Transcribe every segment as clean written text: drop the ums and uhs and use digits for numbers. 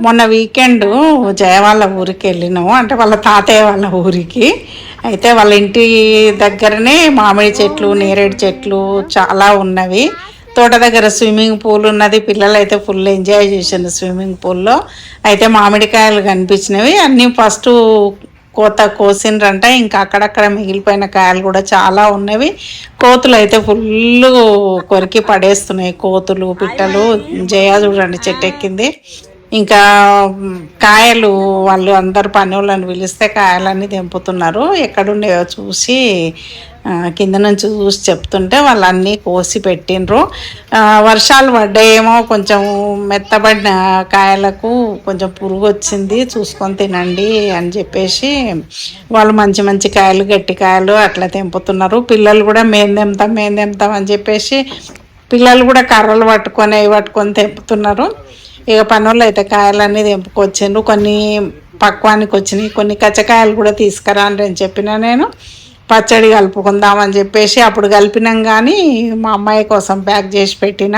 మొన్న వీకెండ్ జయ వాళ్ళ ఊరికి వెళ్ళినాము, అంటే వాళ్ళ తాతయ్య వాళ్ళ ఊరికి. అయితే వాళ్ళ ఇంటి దగ్గరనే మామిడి చెట్లు, నేరేడు చెట్లు చాలా ఉన్నవి. తోట దగ్గర స్విమ్మింగ్ పూల్ ఉన్నది. పిల్లలు అయితే ఫుల్ ఎంజాయ్ చేసిండ్రు స్విమ్మింగ్ పూల్లో. అయితే మామిడికాయలు కనిపించినవి అన్నీ ఫస్ట్ కోసిండ్రంట. ఇంకా అక్కడక్కడ మిగిలిపోయిన కాయలు కూడా చాలా ఉన్నవి. కోతులు అయితే ఫుల్ కొరికి పడేస్తున్నాయి, కోతులు పిట్టలు. జయ చూడండి చెట్టు ఎక్కింది. ఇంకా కాయలు వాళ్ళు అందరు పని వాళ్ళని పిలిస్తే కాయలన్నీ తెంపుతున్నారు. ఎక్కడుండేవో చూసి కింద నుంచి చూసి చెప్తుంటే వాళ్ళు అన్నీ కోసి పెట్టిండ్రు. వర్షాలు పడ్డాయేమో, కొంచెం మెత్తబడిన కాయలకు కొంచెం పురుగు వచ్చింది, చూసుకొని తినండి అని చెప్పేసి వాళ్ళు మంచి మంచి కాయలు, గట్టి కాయలు అట్లా తెంపుతున్నారు. పిల్లలు కూడా మేము తెంపుతాం అని చెప్పేసి పిల్లలు కూడా కర్రలు పట్టుకొని అవి పట్టుకొని తెంపుతున్నారు. ఇక పనులు అయితే కాయలన్నీ తెంపుకొచ్చిండ్రు. కొన్ని పక్వానికి వచ్చినాయి, కొన్ని కచ్చకాయలు కూడా తీసుకురాండి అని చెప్పిన నేను. పచ్చడి కలుపుకుందామని చెప్పేసి అప్పుడు కలిపినాం, కానీ మా అమ్మాయి కోసం ప్యాక్ చేసి పెట్టిన.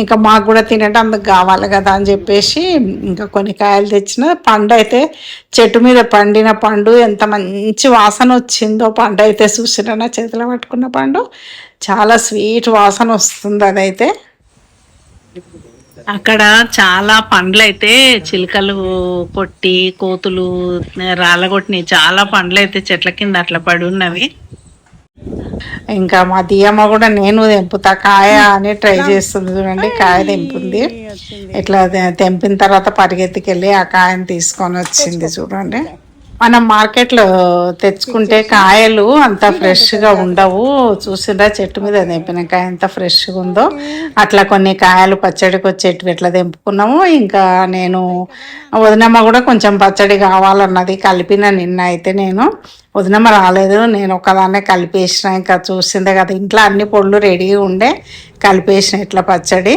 ఇంకా మాకు కూడా తినడానికి కావాలి కదా అని చెప్పేసి ఇంకా కొన్ని కాయలు తెచ్చిన. పండు అయితే చెట్టు మీద పండిన పండు ఎంత మంచి వాసన వచ్చిందో. పండు అయితే చూసిన నా చేతిలో పట్టుకున్న పండు చాలా స్వీట్ వాసన వస్తుంది. అదైతే అక్కడ చాలా పండ్లు అయితే చిలుకలు కొట్టి, కోతులు రాళ్ళగొట్టినాయి. చాలా పండ్లు అయితే చెట్ల కింద అట్లా పడి ఉన్నవి. ఇంకా మా దియమ్మ కూడా నేను తెంపుతా కాయ అని ట్రై చేస్తుంది. చూడండి కాయ తెంపింది. ఇట్లా తెంపిన తర్వాత పరిగెత్తికెళ్ళి ఆ కాయని తీసుకొని వచ్చింది. చూడండి, మనం మార్కెట్లో తెచ్చుకుంటే కాయలు అంత ఫ్రెష్గా ఉండవు. చూసిందా చెట్టు మీద తెంపిన కాయ ఎంత ఫ్రెష్గా ఉందో. అట్లా కొన్ని కాయలు పచ్చడికి వచ్చేటివి ఎట్లా తెంపుకున్నాము. ఇంకా నేను వదినమ్మ కూడా కొంచెం పచ్చడి కావాలన్నది, కలిపిన నిన్న. అయితే నేను వదినమ్మ రాలేదు, నేను ఒకదాన్నే కలిపేసిన. ఇంకా చూసిందే కదా ఇంట్లో అన్ని పొడులు రెడీ ఉండే, కలిపేసిన ఇట్లా పచ్చడి.